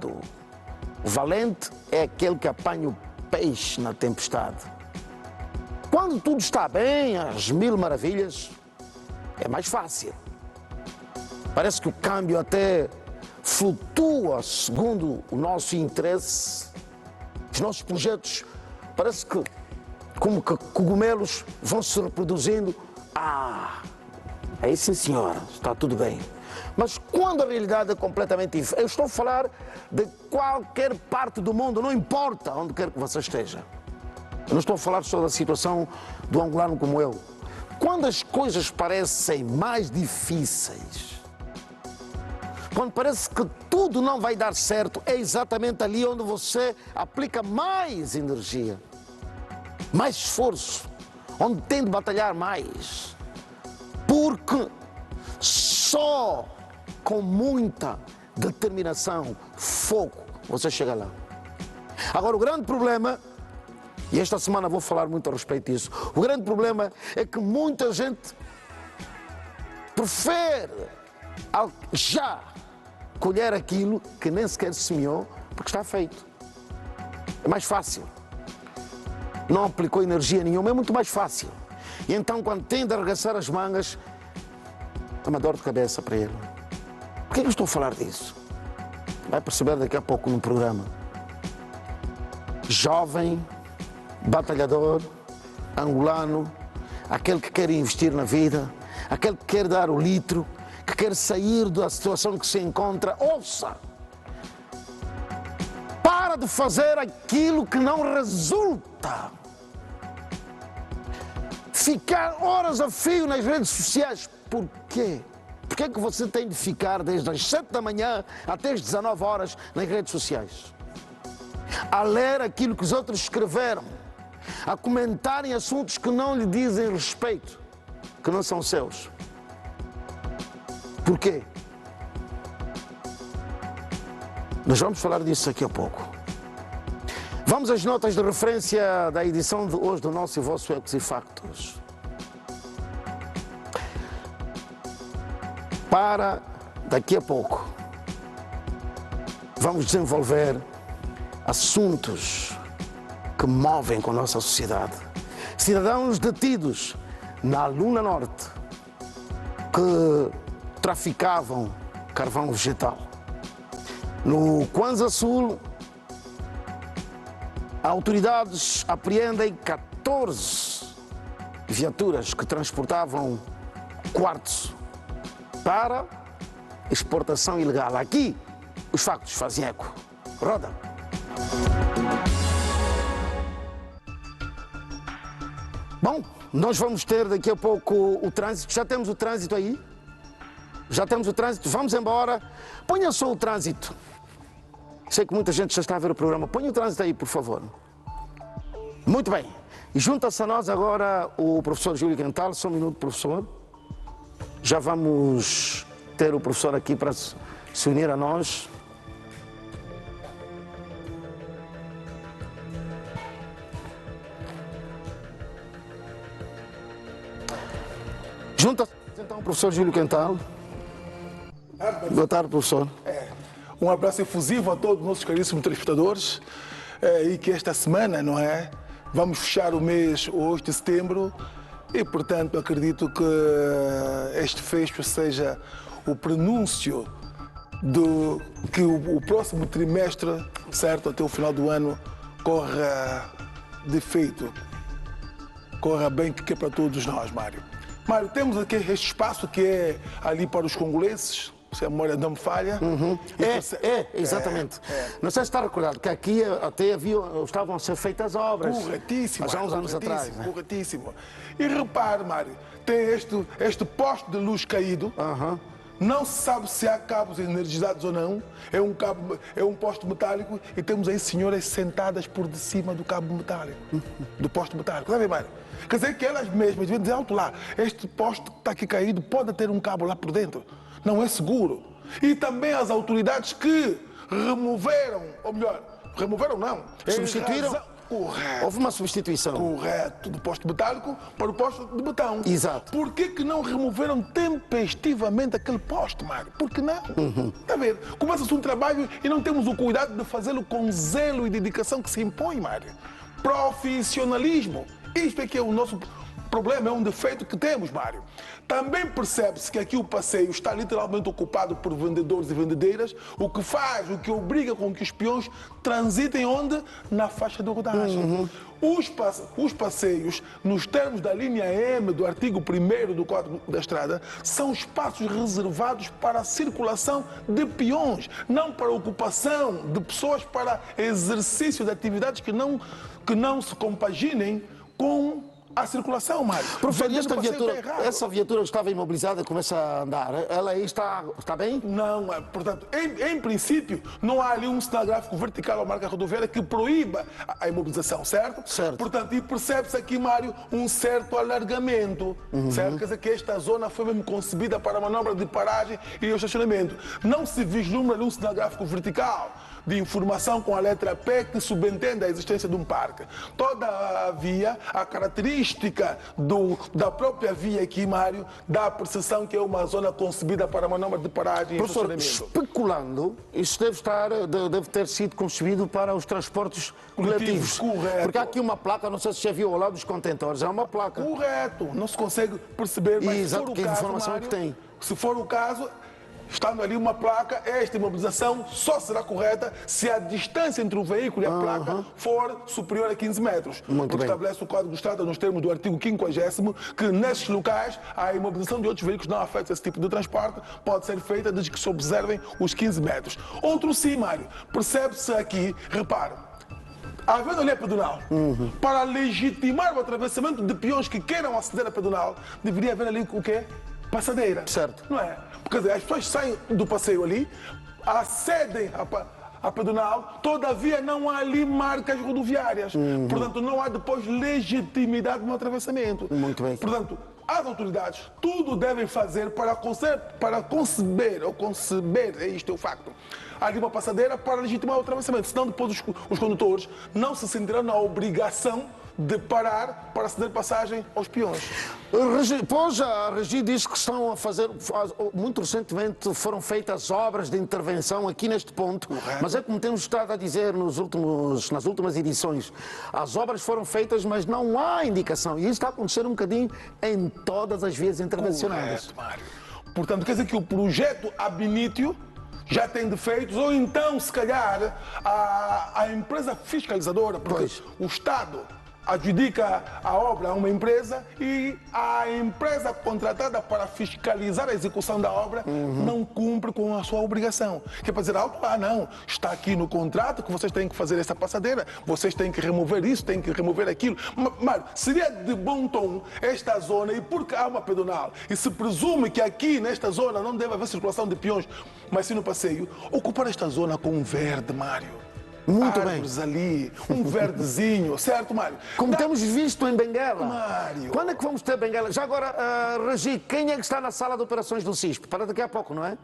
ditado: o valente é aquele que apanha o peixe na tempestade. Quando tudo está bem, às mil maravilhas, é mais fácil. Parece que o câmbio até flutua segundo o nosso interesse. Os nossos projetos parece que, como que cogumelos, vão se reproduzindo. Aí sim senhora, está tudo bem. Mas quando a realidade é completamente diferente, eu estou a falar de qualquer parte do mundo, não importa onde quer que você esteja. Eu não estou a falar só da situação do angolano como eu. Quando as coisas parecem mais difíceis, quando parece que tudo não vai dar certo, é exatamente ali onde você aplica mais energia, mais esforço, onde tem de batalhar mais. Porque só com muita determinação, foco, você chega lá. Agora, o grande problema, e esta semana vou falar muito a respeito disso, o grande problema é que muita gente prefere já colher aquilo que nem sequer semeou, porque está feito. É mais fácil. Não aplicou energia nenhuma, é muito mais fácil. E então, quando tem de arregaçar as mangas, é uma dor de cabeça para ele. Por que eu estou a falar disso? Vai perceber daqui a pouco no programa. Jovem, batalhador, angolano, aquele que quer investir na vida, aquele que quer dar o litro, que quer sair da situação que se encontra, ouça! Para de fazer aquilo que não resulta. Ficar horas a fio nas redes sociais. Por quê? Por que é que você tem de ficar desde as 7 da manhã até as 19 horas nas redes sociais? A ler aquilo que os outros escreveram, a comentarem assuntos que não lhe dizem respeito, que não são seus. Por quê? Nós vamos falar disso daqui a pouco. Vamos às notas de referência da edição de hoje do nosso e vosso Ecos e Factos. Para daqui a pouco, vamos desenvolver assuntos que movem com a nossa sociedade. Cidadãos detidos na Luna Norte que traficavam carvão vegetal. No Kwanza Sul, autoridades apreendem 14 viaturas que transportavam quartzo para exportação ilegal. Aqui, os factos fazem eco. Roda. Bom, nós vamos ter daqui a pouco o trânsito. Já temos o trânsito aí? Já temos o trânsito? Vamos embora. Ponha só o trânsito. Sei que muita gente já está a ver o programa. Ponha o trânsito aí, por favor. Muito bem. E junta-se a nós agora o professor Júlio Quental. Só um minuto, professor. Já vamos ter o professor aqui para se unir a nós. Junta-se então o professor Júlio Quental. Boa tarde, professor. Um abraço efusivo a todos os nossos caríssimos telespectadores e que esta semana, não é? Vamos fechar o mês hoje de setembro e, portanto, acredito que este fecho seja o prenúncio do que o próximo trimestre, certo, até o final do ano, corra de feito, corra bem, que é para todos nós, Mário. Mário, temos aqui este espaço que é ali para os congoleses, se a memória não me falha. Exatamente. Não sei se está recordado que aqui até estavam a ser feitas obras. Corretíssimo. Já há uns anos atrás. Corretíssimo. E repare, Mário, tem este poste de luz caído. Não se sabe se há cabos energizados ou não. É um poste metálico e temos aí senhoras sentadas por de cima do cabo metálico, do poste metálico. Está a ver, Mário? Quer dizer que elas mesmas devem dizer alto lá, este poste que está aqui caído pode ter um cabo lá por dentro. Não é seguro. E também as autoridades que removeram, ou melhor, removeram não. Correto. Houve uma substituição. Correto. Do posto metálico para o posto de botão. Exato. Por que não removeram tempestivamente aquele posto, Mário? Por que não? Está a ver? Começa-se um trabalho e não temos o cuidado de fazê-lo com zelo e dedicação que se impõe, Mário. Profissionalismo. Isto é que é o nosso problema, é um defeito que temos, Mário. Também percebe-se que aqui o passeio está literalmente ocupado por vendedores e vendedeiras, o que obriga com que os peões transitem onde? Na faixa de rodagem. Os passeios, nos termos da linha M do artigo 1º do Código da Estrada, são espaços reservados para a circulação de peões, não para a ocupação de pessoas para exercício de atividades que não se compaginem com a circulação, Mário. Professor, e Vendendo passeio está errado. essa viatura estava imobilizada e começa a andar. Ela aí está bem? Não, portanto, em princípio, não há ali um sinal gráfico vertical ou marca rodoviária que proíba a imobilização, certo? Certo. Portanto, e percebe-se aqui, Mário, um certo alargamento, certo? Quer dizer que esta zona foi mesmo concebida para a manobra de paragem e estacionamento. Não se vislumbra ali um sinal gráfico vertical de informação com a letra P que subentende a existência de um parque. Toda a via, a característica da própria via aqui, Mário, dá a percepção que é uma zona concebida para a manobra de paragem e Professor, estacionamento. especulando, isso deve ter sido concebido para os transportes coletivos. Correto. Porque há aqui uma placa, não sei se já viu ao lado dos contentores, é uma placa. Correto. Não se consegue perceber, mas Exato, se for o que caso, informação Mário, que tem. se for o caso, estando ali uma placa, esta imobilização só será correta se a distância entre o veículo e a placa for superior a 15 metros. Muito Porque bem. estabelece o Código de Estrada nos termos do artigo 50º que nesses locais a imobilização de outros veículos não afeta esse tipo de transporte, pode ser feita desde que se observem os 15 metros. Outro sim, Mário, percebe-se aqui, repare, havendo ali a pedonal, para legitimar o atravessamento de peões que queiram aceder à pedonal, deveria haver ali o quê? Passadeira. Certo. Não é? Porque quer dizer, as pessoas saem do passeio ali, acedem à pedonal, todavia não há ali marcas rodoviárias. Portanto, não há depois legitimidade no atravessamento. Muito bem. Portanto, as autoridades tudo devem fazer para conceber, é isto é o facto, ali uma passadeira para legitimar o atravessamento. Senão depois os condutores não se sentirão na obrigação de parar para ceder passagem aos peões. Pois a Regi disse que estão a fazer, muito recentemente foram feitas obras de intervenção aqui neste ponto, mas é como temos estado a dizer nas últimas edições, as obras foram feitas, mas não há indicação, e isso está a acontecer um bocadinho em todas as vias intervencionadas. Correto, Mário. Portanto, quer dizer que o projeto ab initio já tem defeitos, ou então, se calhar, a empresa fiscalizadora, porque Pois. o Estado adjudica a obra a uma empresa e a empresa contratada para fiscalizar a execução da obra não cumpre com a sua obrigação. Que é para dizer algo, não, está aqui no contrato que vocês têm que fazer essa passadeira, vocês têm que remover isso, têm que remover aquilo. Mas seria de bom tom esta zona, e porque há uma pedonal, e se presume que aqui nesta zona não deve haver circulação de peões, mas sim no passeio, ocupar esta zona com um verde, Mário. Muito Árvores ali, um verdezinho, certo, Mário? Como temos visto em Benguela. Mário. Quando é que vamos ter Benguela? Já agora, Regi, quem é que está na sala de operações do CISP? Para daqui a pouco, não é?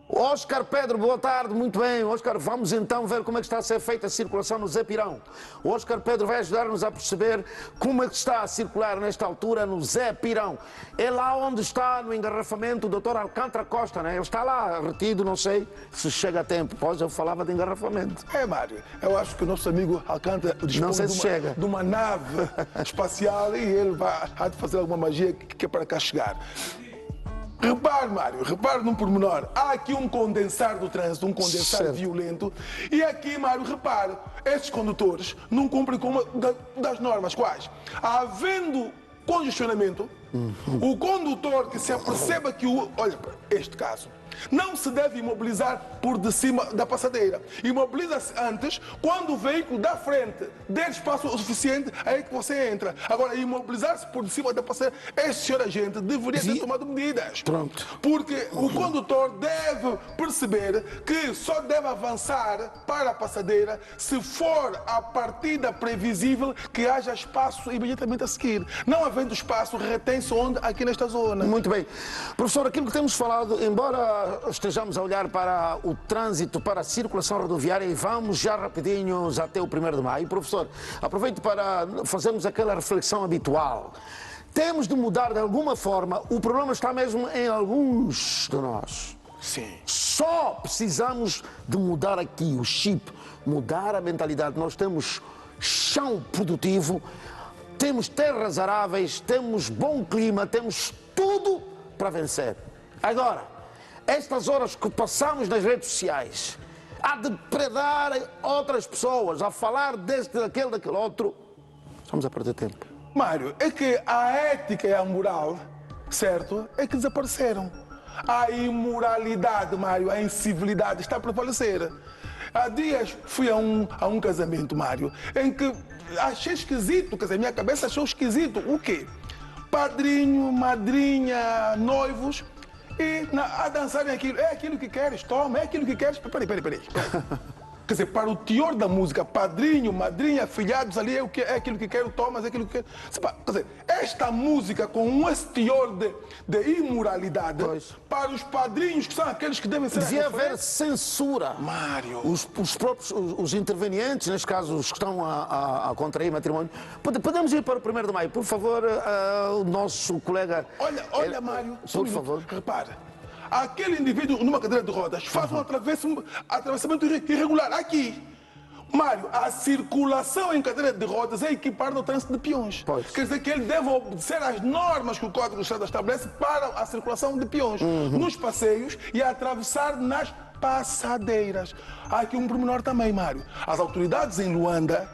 Óscar Pedro, boa tarde, muito bem. Óscar, vamos então ver como é que está a ser feita a circulação no Zé Pirão. O Óscar Pedro vai ajudar-nos a perceber como é que está a circular nesta altura no Zé Pirão. É lá onde está no engarrafamento o Dr. Alcântara Costa, né? Ele está lá retido, não sei se chega a tempo. Pois eu falava de engarrafamento. Mário, eu acho que o nosso amigo Alcântara dispõe Não sei se chega. de uma nave espacial e ele vai fazer alguma magia que é para cá chegar. Repare, Mário, repare num pormenor. Há aqui um condensar do trânsito, um condensar Certo. violento. E aqui, Mário, repare, estes condutores não cumprem com uma das normas. Quais? Havendo congestionamento, o condutor que se aperceba que olha, este caso, não se deve imobilizar por de cima da passadeira. Imobiliza-se antes, quando o veículo da frente der espaço o suficiente, aí é que você entra. Agora, imobilizar-se por de cima da passadeira, este senhor agente deveria ter tomado medidas. Pronto. Porque o condutor deve perceber que só deve avançar para a passadeira se for a partida previsível que haja espaço imediatamente a seguir. Não havendo espaço, retém-se onde? Aqui nesta zona. Muito bem. Professor, aquilo que temos falado, embora estejamos a olhar para o trânsito, para a circulação rodoviária e vamos já rapidinhos até o 1º de maio. Professor, aproveito para fazermos aquela reflexão habitual. Temos de mudar de alguma forma, o problema está mesmo em alguns de nós. Sim. Só precisamos de mudar aqui o chip, mudar a mentalidade. Nós temos chão produtivo, temos terras aráveis, temos bom clima, temos tudo para vencer. Agora, estas horas que passamos nas redes sociais a depredar outras pessoas, a falar deste, daquele outro, estamos a perder tempo. Mário, é que a ética e a moral, certo, é que desapareceram. A imoralidade, Mário, a incivilidade está a prevalecer. Há dias fui a um casamento, Mário, em que achei esquisito, quer dizer, minha cabeça achou esquisito. O quê? Padrinho, madrinha, noivos, e a dançarem aquilo. É aquilo que queres, toma, é aquilo que queres. Peraí. Quer dizer, para o teor da música, padrinho, madrinha, filhados ali, é aquilo que quero, tomas, é aquilo que quero. Quer dizer, esta música com esse teor de imoralidade, pois, para os padrinhos, que são aqueles que devem ser... Devia haver censura. Mário. Os próprios, os intervenientes, neste caso, os que estão a contrair matrimónio. Podemos ir para o 1º de maio, por favor, o nosso colega... Olha, Mário, por favor. Repare. Aquele indivíduo numa cadeira de rodas faz um atravessamento irregular aqui. Mário, a circulação em cadeira de rodas é equiparada ao trânsito de peões. Pois. Quer dizer que ele deve obedecer às normas que o Código de Estrada estabelece para a circulação de peões nos passeios e a atravessar nas passadeiras. Há aqui um pormenor também, Mário. As autoridades em Luanda,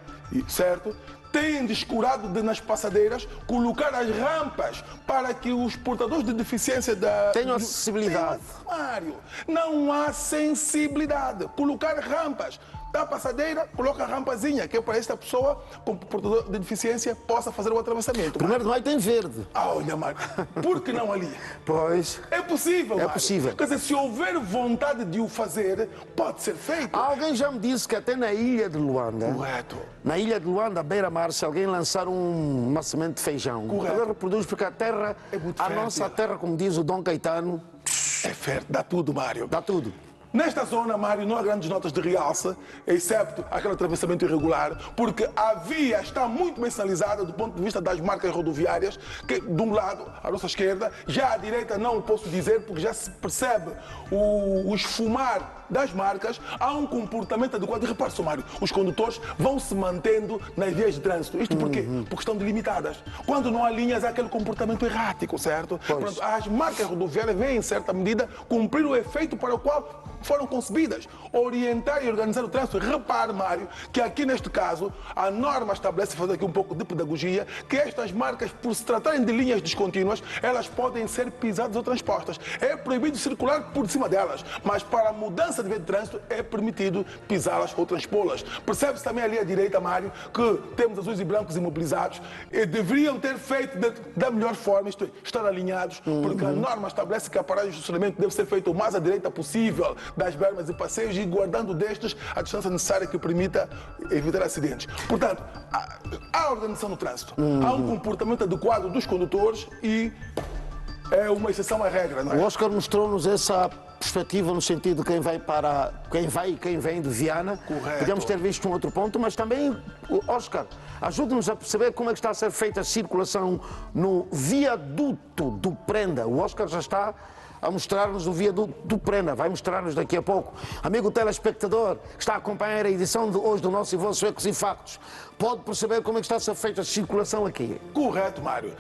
certo, têm descurado nas passadeiras colocar as rampas para que os portadores de deficiência tenham acessibilidade. Mário, não há sensibilidade. Colocar rampas da passadeira, coloca a rampazinha, que é para esta pessoa com portador de deficiência possa fazer o atravessamento. 1º de maio tem verde. Olha, Mário, por que não ali? Pois. É possível, Mário. É possível. Quer dizer, se houver vontade de o fazer, pode ser feito. Alguém já me disse que até na ilha de Luanda, Correto. na ilha de Luanda, à beira-mar, se alguém lançar uma semente de feijão, Correto. ela reproduz porque a terra, É muito a fértil. nossa terra, como diz o Dom Caetano, É fértil, dá tudo, Mário. dá tudo. Nesta zona, Mário, não há grandes notas de realce, excepto aquele atravessamento irregular, porque a via está muito bem sinalizada do ponto de vista das marcas rodoviárias, que de um lado, à nossa esquerda, já à direita não o posso dizer, porque já se percebe o esfumar das marcas, há um comportamento adequado. E repare, Mário, os condutores vão se mantendo nas vias de trânsito. Isto porquê? Porque estão delimitadas. Quando não há linhas, há aquele comportamento errático, certo? Pronto, as marcas rodoviárias vêm, em certa medida, cumprir o efeito para o qual foram concebidas, orientar e organizar o trânsito. Repare, Mário, que aqui neste caso a norma estabelece, fazer aqui um pouco de pedagogia, que estas marcas, por se tratarem de linhas descontínuas, elas podem ser pisadas ou transpostas. É proibido circular por cima delas, mas para a mudança de via de trânsito é permitido pisá-las ou transpô-las. Percebe-se também ali à direita, Mário, que temos azuis e brancos imobilizados e deveriam ter feito da melhor forma, isto é, estar alinhados, porque a norma estabelece que a paragem de estacionamento deve ser feita o mais à direita possível das bermas e passeios e guardando destes a distância necessária que permita evitar acidentes. Portanto, há organização no trânsito, há um comportamento adequado dos condutores e é uma exceção à regra, não é? O Oscar mostrou-nos essa perspectiva no sentido de quem vai e quem vem de Viana. Correto. Podemos ter visto um outro ponto, mas também, Oscar, ajude-nos a perceber como é que está a ser feita a circulação no viaduto do Prenda. O Oscar já está a mostrar-nos o viaduto do Prenda, vai mostrar-nos daqui a pouco. Amigo telespectador, que está a acompanhar a edição de hoje do nosso e vosso Ecos e Factos, pode perceber como é que está a ser feita a circulação aqui. Correto, Mário.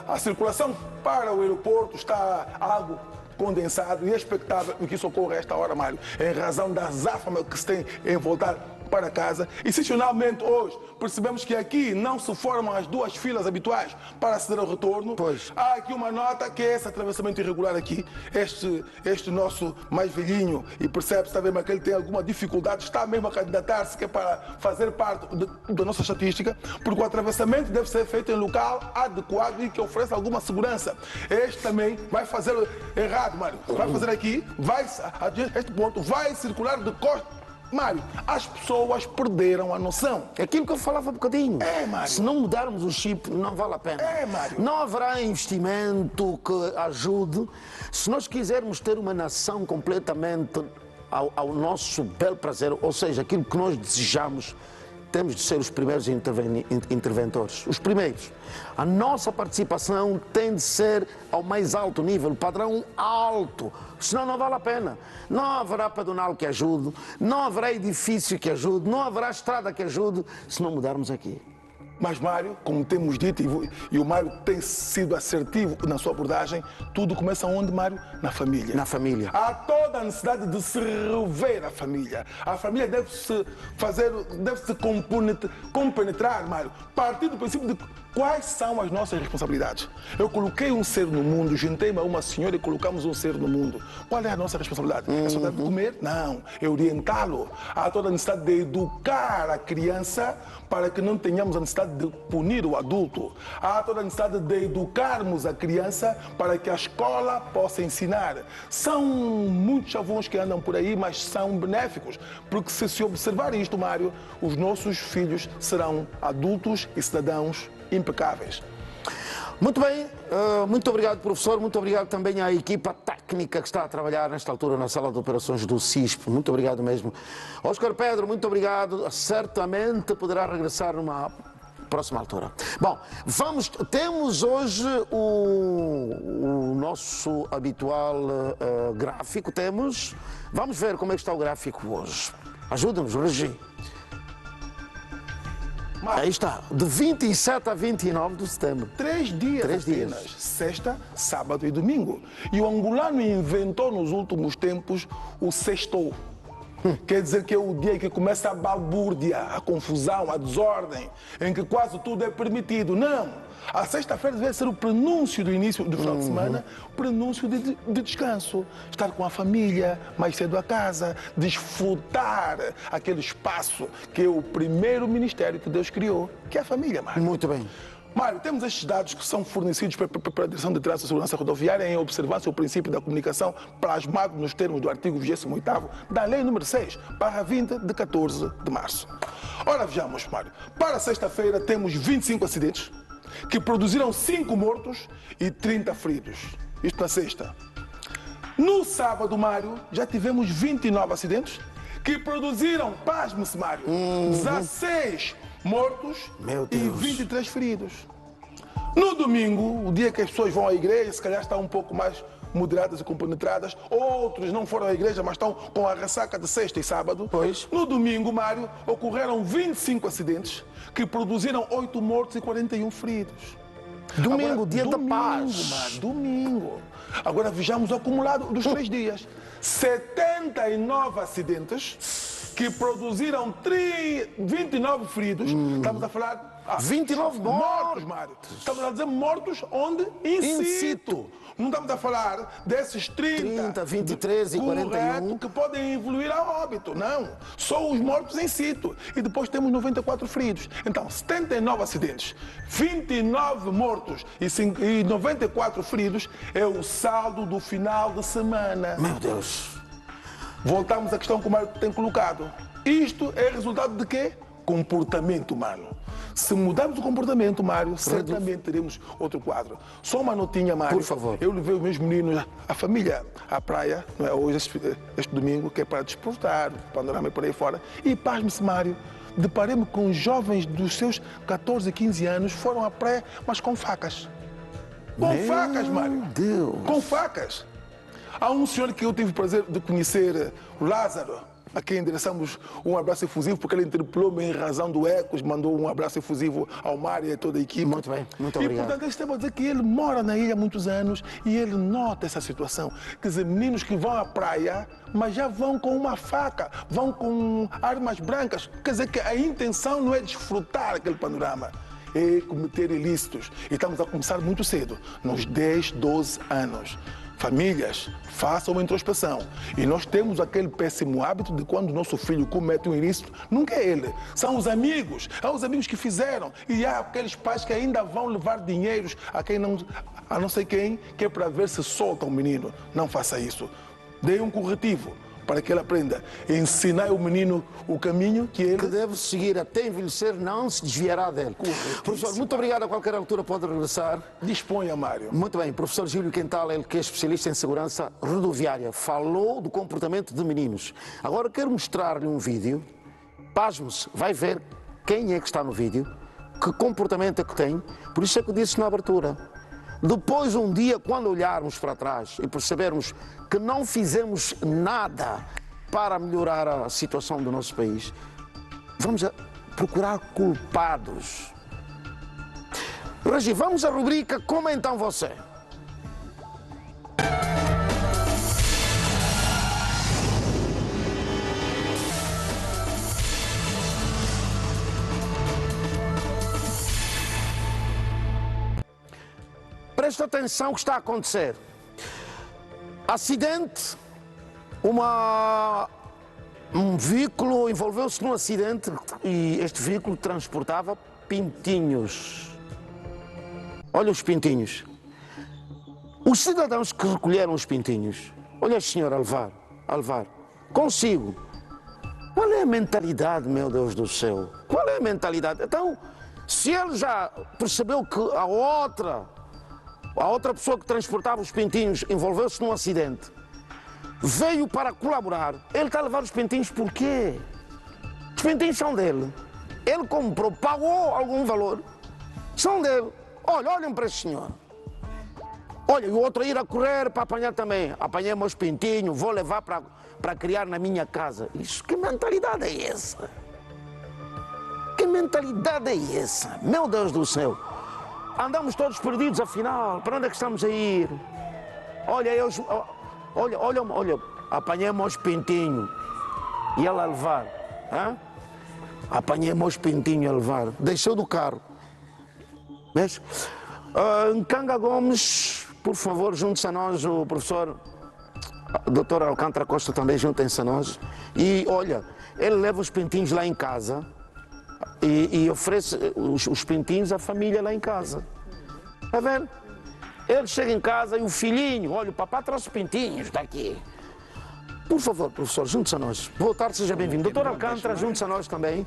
A circulação para o aeroporto está algo condensado e expectável que isso ocorra a esta hora, Mário, em razão da azáfama que se tem em voltar para casa. Excepcionalmente hoje, percebemos que aqui não se formam as duas filas habituais para aceder ao retorno. Pois. Há aqui uma nota que é esse atravessamento irregular aqui. Este nosso mais velhinho, e percebe-se também que ele tem alguma dificuldade, está mesmo a candidatar-se que é para fazer parte da nossa estatística, porque o atravessamento deve ser feito em local adequado e que ofereça alguma segurança. Este também vai fazer errado, Mário. Vai fazer aqui, vai a este ponto, vai circular de costas Mário, as pessoas perderam a noção. É aquilo que eu falava há bocadinho. Mário. Se não mudarmos o chip, não vale a pena. Mário. Não haverá investimento que ajude. Se nós quisermos ter uma nação completamente ao nosso bel prazer, ou seja, aquilo que nós desejamos, temos de ser os primeiros interventores. Os primeiros. A nossa participação tem de ser ao mais alto nível, padrão alto. Senão não vale a pena. Não haverá pedonal que ajude, não haverá edifício que ajude, não haverá estrada que ajude, se não mudarmos aqui. Mas, Mário, como temos dito, e o Mário tem sido assertivo na sua abordagem, tudo começa onde, Mário? Na família. Na família. Há toda a necessidade de se rever a família. A família deve-se compenetrar, Mário, a partir do princípio de quais são as nossas responsabilidades. Eu coloquei um ser no mundo, juntei-me a uma senhora e colocamos um ser no mundo. Qual é a nossa responsabilidade? É só dar de comer? Não. É orientá-lo. Há toda a necessidade de educar a criança para que não tenhamos a necessidade de punir o adulto. Há toda a necessidade de educarmos a criança para que a escola possa ensinar. São muitos chavões que andam por aí, mas são benéficos, porque se observar isto, Mário, os nossos filhos serão adultos e cidadãos impecáveis. Muito bem, muito obrigado, professor, muito obrigado também à equipa técnica que está a trabalhar nesta altura na sala de operações do CISP, muito obrigado mesmo. Oscar Pedro, muito obrigado, certamente poderá regressar numa próxima altura. Bom, temos hoje o nosso habitual gráfico, vamos ver como é que está o gráfico hoje. Ajuda-nos, Regi. Aí está, de 27 a 29 de setembro. 3 dias apenas. Sexta, sábado e domingo. E o angolano inventou nos últimos tempos o sextou. Quer dizer que é o dia em que começa a balbúrdia, a confusão, a desordem, em que quase tudo é permitido. Não! A sexta-feira deve ser o prenúncio do início do final de semana, o prenúncio de descanso. Estar com a família, mais cedo a casa, desfrutar aquele espaço que é o primeiro ministério que Deus criou, que é a família, Mário. Muito bem. Mário, temos estes dados que são fornecidos pela Direção de Trânsito e Segurança Rodoviária em observância ao princípio da comunicação plasmado nos termos do artigo 28º da Lei nº 6/20 de 14 de março. Ora, vejamos, Mário. Para sexta-feira temos 25 acidentes que produziram 5 mortos e 30 feridos. Isto na sexta. No sábado, Mário, já tivemos 29 acidentes que produziram, pasme-se, Mário, 16 mortos e 23 feridos. No domingo, o dia que as pessoas vão à igreja, se calhar estão um pouco mais moderadas e compenetradas, outros não foram à igreja, mas estão com a ressaca de sexta e sábado. Pois. No domingo, Mário, ocorreram 25 acidentes que produziram 8 mortos e 41 feridos. Domingo, Agora, dia da paz. Mário, domingo. Agora vejamos o acumulado dos 3 dias. 79 acidentes que produziram 29 feridos. Estamos a falar... 29 mortos, Mário. Estamos a dizer mortos onde? In situ. Não estamos a falar desses 30, 23 e 41 que podem evoluir a óbito. Não. Só os mortos in situ. E depois temos 94 feridos. Então, 79 acidentes, 29 mortos e 94 feridos é o saldo do final de semana. Meu Deus. Voltamos à questão que o Mário tem colocado. Isto é resultado de quê? Comportamento humano. Se mudarmos o comportamento, Mário, certamente teremos outro quadro. Só uma notinha, Mário. Por favor. Eu levei os meus meninos, a família, à praia, não é? Hoje, este domingo, que é para desfrutar, panorama e por aí fora. E, pasme-se, Mário, deparei-me com jovens dos seus 14 e 15 anos, foram à praia, mas com facas. Com facas, Mário. Deus. Com facas. Há um senhor que eu tive o prazer de conhecer, o Lázaro, a quem endereçamos um abraço efusivo, porque ele interpelou-me em razão do Ecos, mandou um abraço efusivo ao Mário e a toda a equipe. Muito bem, muito obrigado. E, portanto, ele estava a dizer que ele mora na ilha há muitos anos e ele nota essa situação. Quer dizer, meninos que vão à praia, mas já vão com uma faca, vão com armas brancas. Quer dizer que a intenção não é desfrutar aquele panorama, é cometer ilícitos. E estamos a começar muito cedo, nos 10, 12 anos. Famílias, façam uma introspeção. E nós temos aquele péssimo hábito de quando o nosso filho comete um ilícito, nunca é ele, são os amigos. Há os amigos que fizeram. E há aqueles pais que ainda vão levar dinheiros a não sei quem, que é para ver se solta o menino. Não faça isso. Dê um corretivo. para que ele aprenda. Ensinar o menino o caminho que ele... Que deve seguir até envelhecer, não se desviará dele. Professor, muito obrigado. A qualquer altura pode regressar. Disponha, Mário. Muito bem. Professor Júlio Quental, ele que é especialista em segurança rodoviária, falou do comportamento de meninos. Agora quero mostrar-lhe um vídeo. Pasme-se, vai ver quem é que está no vídeo, que comportamento é que tem. Por isso é que eu disse na abertura. Depois, um dia, quando olharmos para trás e percebermos que não fizemos nada para melhorar a situação do nosso país, vamos procurar culpados. Regi, vamos à rubrica Como Então Você? Presta atenção o que está a acontecer. Acidente, um veículo envolveu-se num acidente e este veículo transportava pintinhos. Olha os pintinhos. Os cidadãos que recolheram os pintinhos, olha, senhor, a levar, consigo. Qual é a mentalidade, meu Deus do céu? Qual é a mentalidade? Então, se ele já percebeu que a outra pessoa que transportava os pintinhos envolveu-se num acidente, veio para colaborar, ele está a levar os pintinhos por quê? Os pintinhos são dele. Ele comprou, pagou algum valor, são dele. Olha, olhem para este senhor. Olha, e o outro ir a correr para apanhar também. Apanhei meus pintinhos, vou levar para criar na minha casa. Isso, que mentalidade é essa? Que mentalidade é essa? Meu Deus do céu. Andamos todos perdidos, afinal. Para onde é que estamos a ir? Olha, olha, apanhei meus pintinhos. E ela a levar. Hã? Apanhei meus pintinhos a levar. Deixou do carro. Vês? Nkanga Gomes, por favor, junte-se a nós, o professor Dr. Alcântara Costa também juntem-se a nós. E olha, ele leva os pintinhos lá em casa. E oferece os pintinhos à família lá em casa. Está vendo? Ele chega em casa e o filhinho, olha, o papá trouxe pintinhos daqui. Por favor, professor, junte-se a nós. Boa tarde, seja bem-vindo. Doutor Alcântara, junte-se a nós também.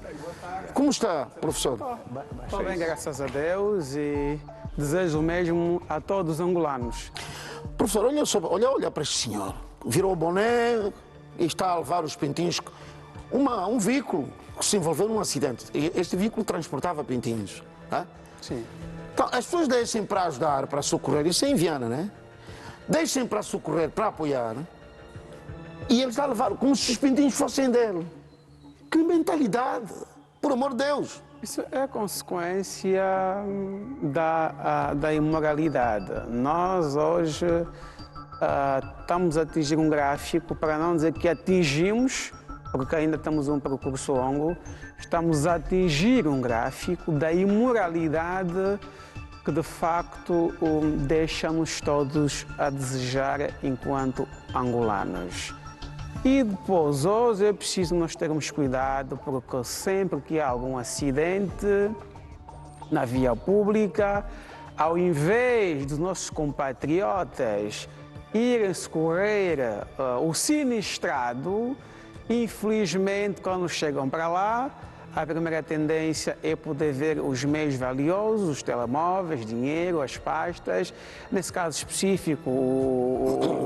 Como está, professor? Estou bem, graças a Deus, e desejo o mesmo a todos os angolanos. Professor, olha para este senhor. Virou o boné e está a levar os pintinhos. Um veículo que se envolveu num acidente. Este veículo transportava pintinhos. Tá? Sim. Então, as pessoas deixem para ajudar, para socorrer. Isso é em Viana, né? Deixem para socorrer, para apoiar. E ele está a levar como se os pintinhos fossem dele. Que mentalidade! Por amor de Deus! Isso é consequência da imoralidade. Nós hoje estamos a atingir um gráfico, para não dizer que atingimos, porque ainda estamos um percurso longo, estamos a atingir um gráfico da imoralidade que de facto deixa-nos todos a desejar enquanto angolanos. E depois, hoje é preciso nós termos cuidado, porque sempre que há algum acidente na via pública, ao invés dos nossos compatriotas irem socorrer o sinistrado, infelizmente, quando chegam para lá, a primeira tendência é poder ver os meios valiosos, os telemóveis, dinheiro, as pastas, nesse caso específico,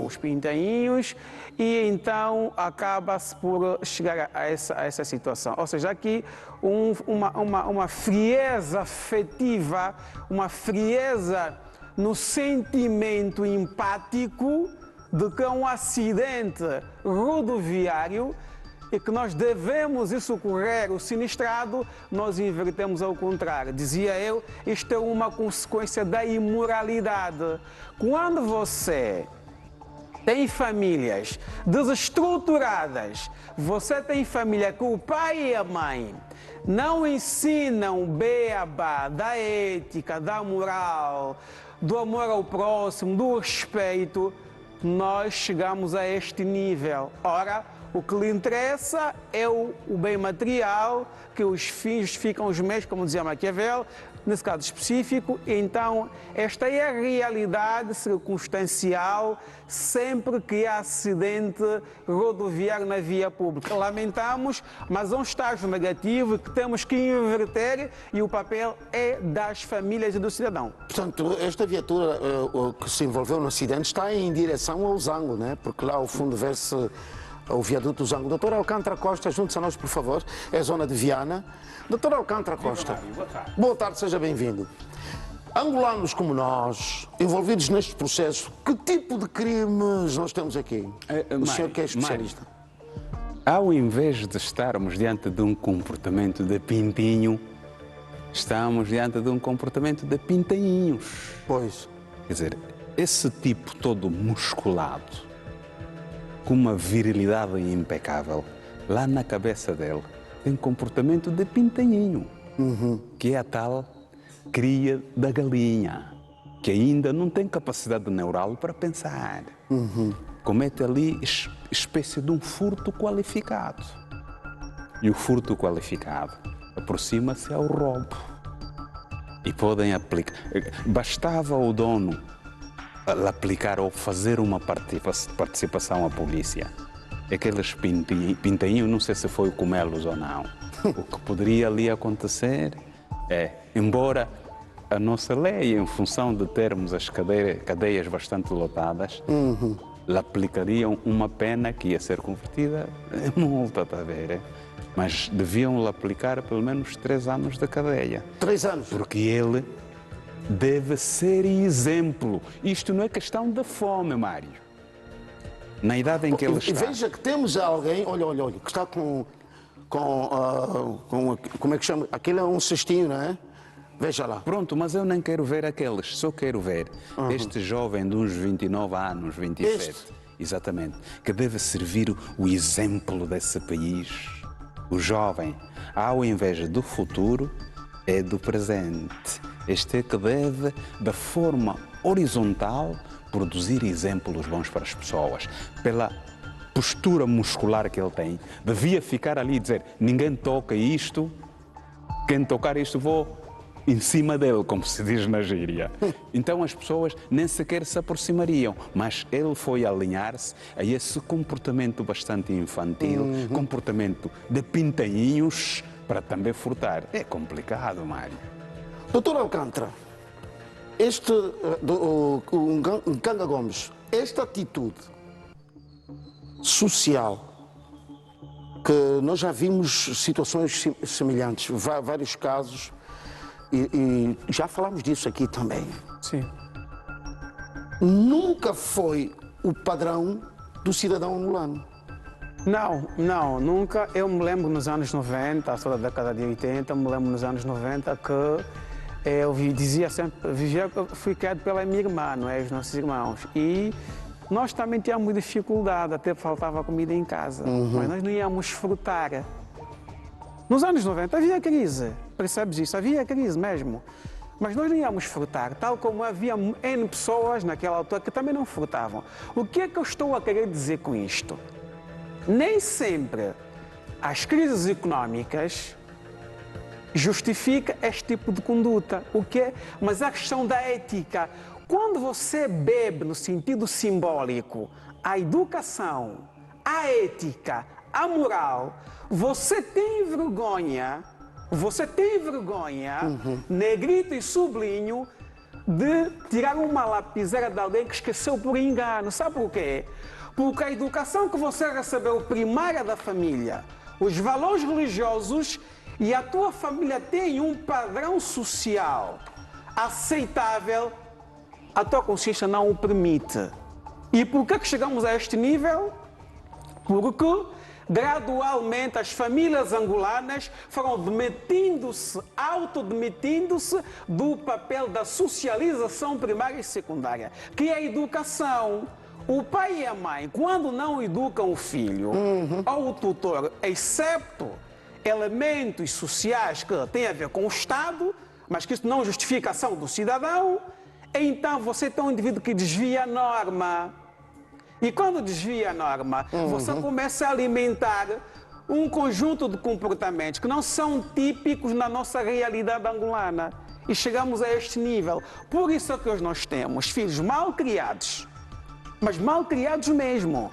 os pintainhos, e então acaba-se por chegar a essa situação. Ou seja, aqui uma frieza afetiva, uma frieza no sentimento empático de que é um acidente rodoviário e que nós devemos ir socorrer o sinistrado, nós invertemos ao contrário. Dizia eu, isto é uma consequência da imoralidade. Quando você tem famílias desestruturadas, você tem família que o pai e a mãe não ensinam o beabá da ética, da moral, do amor ao próximo, do respeito, nós chegamos a este nível. Ora, O que lhe interessa é o bem material, que os fins justificam os meios, como dizia Maquiavel, nesse caso específico. Então, esta é a realidade circunstancial sempre que há acidente rodoviário na via pública. Lamentamos, mas é um estágio negativo que temos que inverter e o papel é das famílias e do cidadão. Portanto, esta viatura que se envolveu no acidente está em direção ao Zango, né? Porque lá ao fundo vê-se o viaduto do Zango. Doutor Alcântara Costa, junte-se a nós, por favor. É a zona de Viana. Doutor Alcântara Costa, boa tarde, seja bem-vindo. Angolanos como nós, envolvidos neste processo, que tipo de crimes nós temos aqui? O senhor que é especialista. Ao invés de estarmos diante de um comportamento de pintinho, estamos diante de um comportamento de pintainhos. Pois. Quer dizer, esse tipo todo musculado, com uma virilidade impecável, lá na cabeça dele tem comportamento de pintainho, que é a tal cria da galinha, que ainda não tem capacidade neural para pensar. Comete ali espécie de um furto qualificado. E o furto qualificado aproxima-se ao roubo. E podem aplicar. Bastava o dono aplicar ou fazer uma participação à polícia. Aqueles pintainhos, não sei se foi comê-los ou não. O que poderia ali acontecer é, embora a nossa lei, em função de termos as cadeias bastante lotadas, lhe aplicariam uma pena que ia ser convertida em multa, está a ver? Mas deviam lhe aplicar pelo menos 3 anos de cadeia. 3 anos? Porque ele deve ser exemplo. Isto não é questão de fome, Mário. Na idade em que ele está... E veja que temos alguém, olha, que está com como é que chama? Aquele é um cestinho, não é? Veja lá. Pronto, mas eu nem quero ver aqueles, só quero ver este jovem de uns 29 anos, 27, exatamente, que deve servir o exemplo desse país. O jovem, ao invés do futuro, é do presente. Este é que deve, da forma horizontal, produzir exemplos bons para as pessoas. Pela postura muscular que ele tem, devia ficar ali e dizer: ninguém toca isto, quem tocar isto vou em cima dele, como se diz na gíria. Então as pessoas nem sequer se aproximariam, mas ele foi alinhar-se a esse comportamento bastante infantil, comportamento de pintainhos, para também furtar. É complicado, Mário. Doutor Alcântara, o Nkanga Gomes, esta atitude social, que nós já vimos situações semelhantes, vários casos, e já falamos disso aqui também. Sim. Nunca foi o padrão do cidadão angolano. Não, nunca. Eu me lembro nos anos 90, só da década de 80, me lembro nos anos 90 que eu dizia sempre, fui criado pela minha irmã, não é? Os nossos irmãos. E nós também tínhamos dificuldade, até faltava comida em casa, mas nós não íamos frutar. Nos anos 90 havia crise, percebes isso? Havia crise mesmo. Mas nós não íamos frutar, tal como havia N pessoas naquela altura que também não frutavam. O que é que eu estou a querer dizer com isto? Nem sempre as crises económicas justificam este tipo de conduta. Mas a questão da ética. Quando você bebe no sentido simbólico a educação, a ética, a moral, você tem vergonha, negrito e sublinho, de tirar uma lapiseira de alguém que esqueceu por engano. Sabe por quê? Porque a educação que você recebeu primária da família, os valores religiosos e a tua família tem um padrão social aceitável, a tua consciência não o permite. E por que chegamos a este nível? Porque gradualmente as famílias angolanas foram autodemitindo-se do papel da socialização primária e secundária, que é a educação. O pai e a mãe, quando não educam o filho ou o tutor, excepto elementos sociais que têm a ver com o Estado, mas que isso não justifica a ação do cidadão, então você tem um indivíduo que desvia a norma. E quando desvia a norma, você começa a alimentar um conjunto de comportamentos que não são típicos na nossa realidade angolana. E chegamos a este nível. Por isso é que hoje nós temos filhos mal criados, mas mal criados mesmo.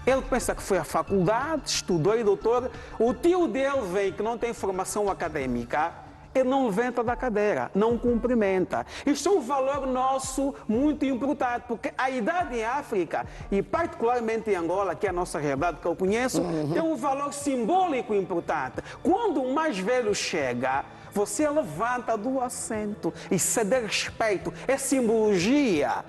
Ele pensa que foi à faculdade, estudou e doutor. O tio dele vem que não tem formação acadêmica, ele não levanta da cadeira, não cumprimenta. Isto é um valor nosso muito importante, porque a idade em África, e particularmente em Angola, que é a nossa realidade que eu conheço, tem um valor simbólico importante. Quando o mais velho chega, você levanta do assento. Isso é de respeito, é simbologia.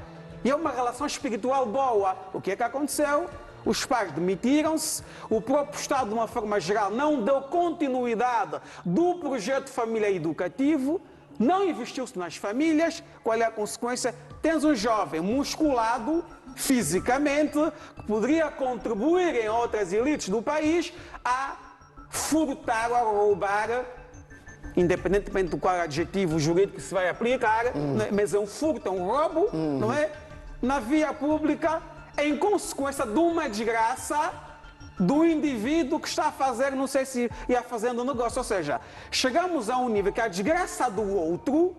E é uma relação espiritual boa. O que é que aconteceu? Os pais demitiram-se, o próprio Estado, de uma forma geral, não deu continuidade do projeto família educativo, não investiu-se nas famílias. Qual é a consequência? Tens um jovem musculado fisicamente, que poderia contribuir em outras elites do país a furtar, a roubar, independentemente do qual adjetivo jurídico se vai aplicar, mas é um furto, é um roubo, não é? Na via pública, em consequência de uma desgraça do indivíduo que está a fazer, não sei se ia fazendo um negócio. Ou seja, chegamos a um nível que a desgraça do outro,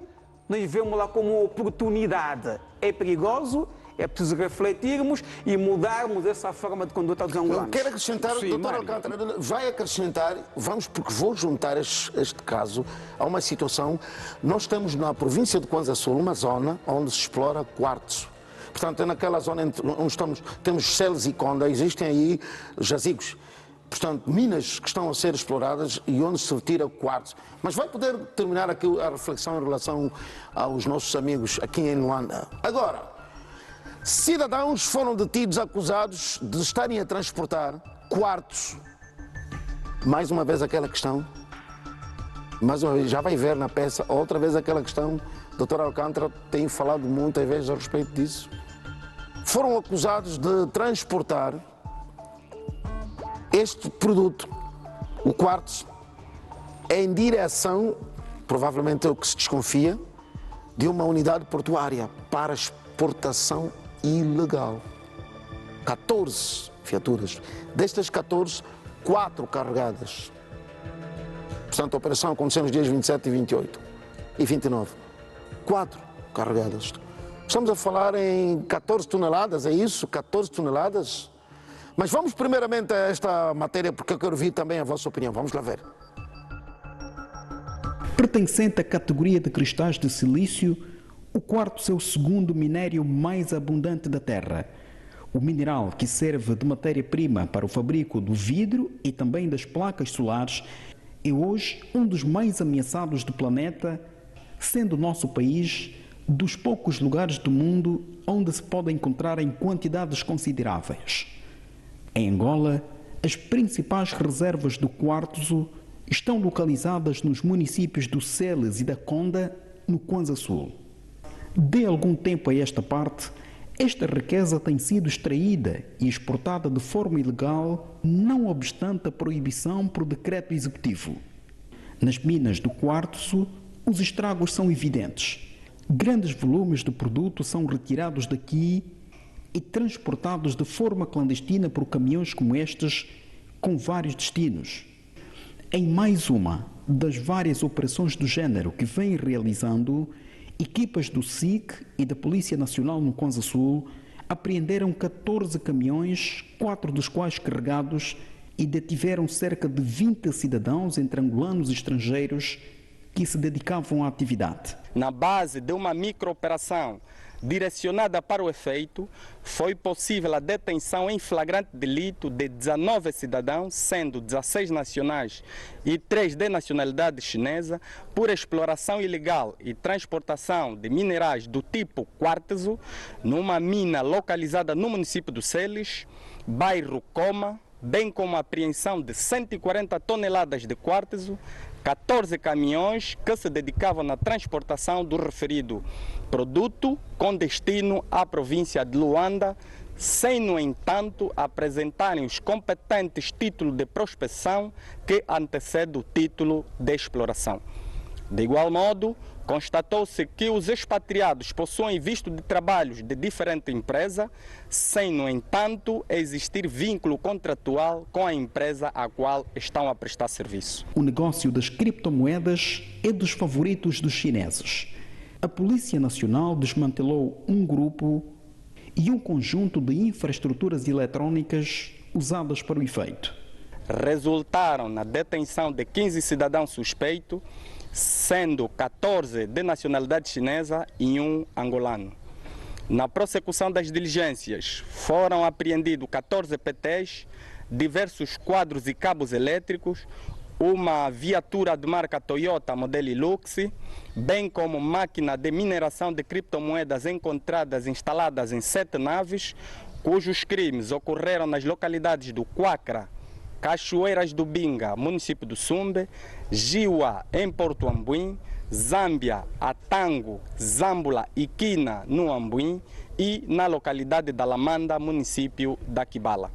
nós vemos lá como oportunidade. É perigoso, é preciso refletirmos e mudarmos essa forma de conduta dos angolanos. Eu quero acrescentar, doutor Alcântara, vai acrescentar, porque vou juntar este caso a uma situação. Nós estamos na província de Kwanza Sul, uma zona onde se explora quartzo. Portanto, é naquela zona onde temos Celes e Conda, existem aí jazigos. Portanto, minas que estão a ser exploradas e onde se retira quartzo. Mas vai poder terminar aqui a reflexão em relação aos nossos amigos aqui em Luanda. Agora, cidadãos foram detidos acusados de estarem a transportar quartzo. Mais uma vez aquela questão. Mais uma vez, já vai ver na peça, outra vez aquela questão. O Dr. Alcântara tem falado muitas vezes a respeito disso. Foram acusados de transportar este produto, o quartzo, em direção, provavelmente é o que se desconfia, de uma unidade portuária para exportação ilegal. 14 viaturas. Destas 14, 4 carregadas. Portanto, a operação aconteceu nos dias 27 e 28 e 29. 4 carregadas. Estamos a falar em 14 toneladas, é isso? 14 toneladas? Mas vamos primeiramente a esta matéria, porque eu quero ouvir também a vossa opinião. Vamos lá ver. Pertencente à categoria de cristais de silício, o quartzo é o segundo minério mais abundante da Terra. O mineral que serve de matéria-prima para o fabrico do vidro e também das placas solares é hoje um dos mais ameaçados do planeta, sendo o nosso país dos poucos lugares do mundo onde se pode encontrar em quantidades consideráveis. Em Angola, as principais reservas do quartzo estão localizadas nos municípios do Celes e da Conda, no Kwanza Sul. De algum tempo a esta parte, esta riqueza tem sido extraída e exportada de forma ilegal, não obstante a proibição por decreto executivo. Nas minas do quartzo, os estragos são evidentes. Grandes volumes de produto são retirados daqui e transportados de forma clandestina por caminhões como estes, com vários destinos. Em mais uma das várias operações do género que vêm realizando, equipas do SIC e da Polícia Nacional no Kwanza Sul apreenderam 14 caminhões, 4 dos quais carregados, e detiveram cerca de 20 cidadãos, entre angolanos e estrangeiros, que se dedicavam à atividade. Na base de uma microoperação direcionada para o efeito, foi possível a detenção em flagrante delito de 19 cidadãos, sendo 16 nacionais e 3 de nacionalidade chinesa, por exploração ilegal e transportação de minerais do tipo quartzo, numa mina localizada no município do Celes, bairro Coma, bem como a apreensão de 140 toneladas de quartzo, 14 caminhões que se dedicavam na transportação do referido produto com destino à província de Luanda, sem, no entanto, apresentarem os competentes títulos de prospecção que antecedem o título de exploração. De igual modo, Constatou-se que os expatriados possuem visto de trabalhos de diferente empresa, sem, no entanto, existir vínculo contratual com a empresa à qual estão a prestar serviço. O negócio das criptomoedas é dos favoritos dos chineses. A Polícia Nacional desmantelou um grupo e um conjunto de infraestruturas eletrónicas usadas para o efeito. Resultaram na detenção de 15 cidadãos suspeitos, sendo 14 de nacionalidade chinesa e um angolano. Na prossecução das diligências, foram apreendidos 14 PTs, diversos quadros e cabos elétricos, uma viatura de marca Toyota modelo Hilux, bem como máquina de mineração de criptomoedas encontradas instaladas em 7 naves, cujos crimes ocorreram nas localidades do Quacra, Cachoeiras do Binga, município do Sumbe, Jiwa, em Porto Ambuim, Zâmbia, Atango, Zambula e Quina, no Ambuim, e na localidade da Lamanda, município da Quibala.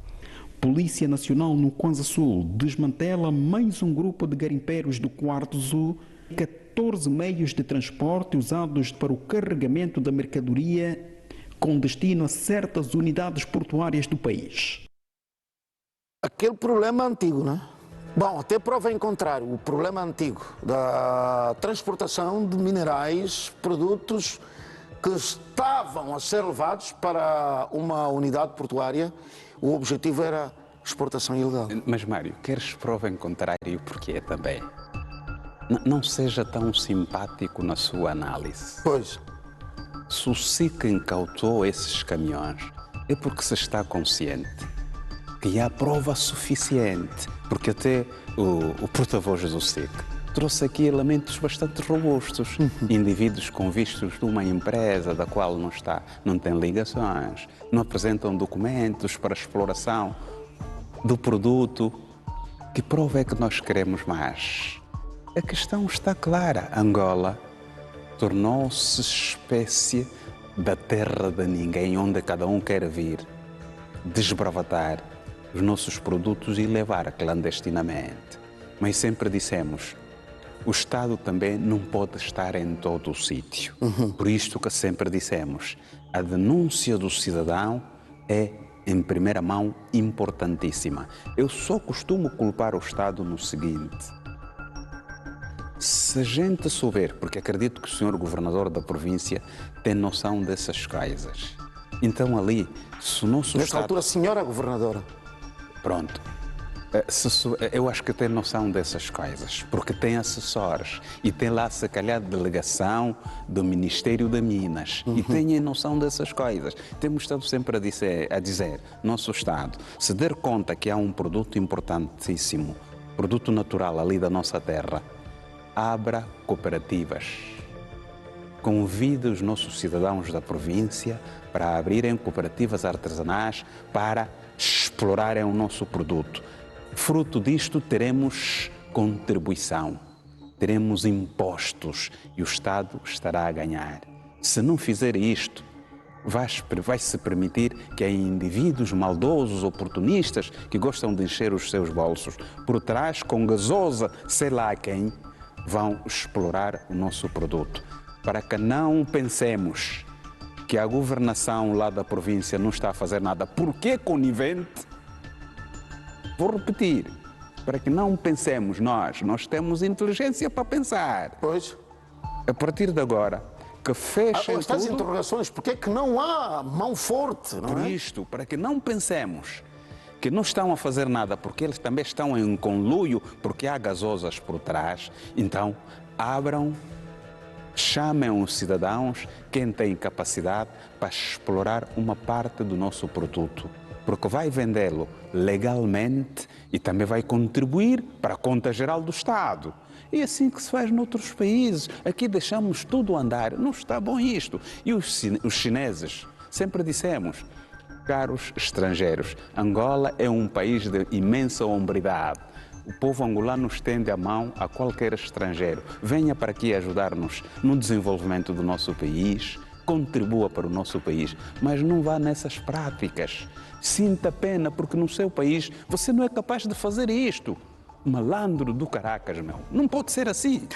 Polícia Nacional no Kwanza Sul desmantela mais um grupo de garimpeiros do Quarto Sul, 14 meios de transporte usados para o carregamento da mercadoria com destino a certas unidades portuárias do país. Aquele problema antigo, né? Bom, até prova em contrário, o problema antigo da transportação de minerais, produtos que estavam a ser levados para uma unidade portuária, o objetivo era exportação ilegal. Mas, Mário, queres prova em contrário porquê também? Não seja tão simpático na sua análise. Pois. Se o SIC incautou esses caminhões, é porque se está consciente que há prova suficiente, porque até o porta-voz do SIC trouxe aqui elementos bastante robustos. Indivíduos com vistos de uma empresa da qual não tem ligações, não apresentam documentos para exploração do produto. Que prova é que nós queremos mais? A questão está clara. Angola tornou-se espécie da terra de ninguém, onde cada um quer vir desbravatar os nossos produtos e levar clandestinamente. Mas sempre dissemos, o Estado também não pode estar em todo o sítio. Por isto que sempre dissemos, a denúncia do cidadão é, em primeira mão, importantíssima. Eu só costumo culpar o Estado no seguinte: se a gente souber, porque acredito que o senhor governador da província tem noção dessas coisas, então ali, se o nosso Nessa Estado... altura, senhora governadora. Pronto. Eu acho que tem noção dessas coisas, porque tem assessores e tem lá, se calhar, delegação do Ministério da Minas e tem noção dessas coisas. Temos estado sempre a dizer, nosso Estado, se der conta que há um produto importantíssimo, produto natural ali da nossa terra, abra cooperativas. Convide os nossos cidadãos da província para abrirem cooperativas artesanais para explorarem o nosso produto. Fruto disto, teremos contribuição, teremos impostos e o Estado estará a ganhar. Se não fizer isto, vai-se permitir que há indivíduos maldosos, oportunistas, que gostam de encher os seus bolsos, por trás, com gasosa, sei lá quem, vão explorar o nosso produto. Para que não pensemos que a governação lá da província não está a fazer nada, porque conivente, vou repetir, para que não pensemos nós temos inteligência para pensar. Pois. A partir de agora, que fechem Estas tudo... interrogações, porque é que não há mão forte, não Por é? isto, para que não pensemos que não estão a fazer nada, porque eles também estão em conluio, porque há gasosas por trás, então abram, chamem os cidadãos, quem tem capacidade, para explorar uma parte do nosso produto, porque vai vendê-lo legalmente e também vai contribuir para a conta geral do Estado. É assim que se faz noutros países. Aqui deixamos tudo andar. Não está bom isto. E os chineses, sempre dissemos, caros estrangeiros, Angola é um país de imensa hombridade. O povo angolano estende a mão a qualquer estrangeiro. Venha para aqui ajudar-nos no desenvolvimento do nosso país, contribua para o nosso país, mas não vá nessas práticas. Sinta pena, porque no seu país você não é capaz de fazer isto. Malandro do Caracas, meu. Não pode ser assim.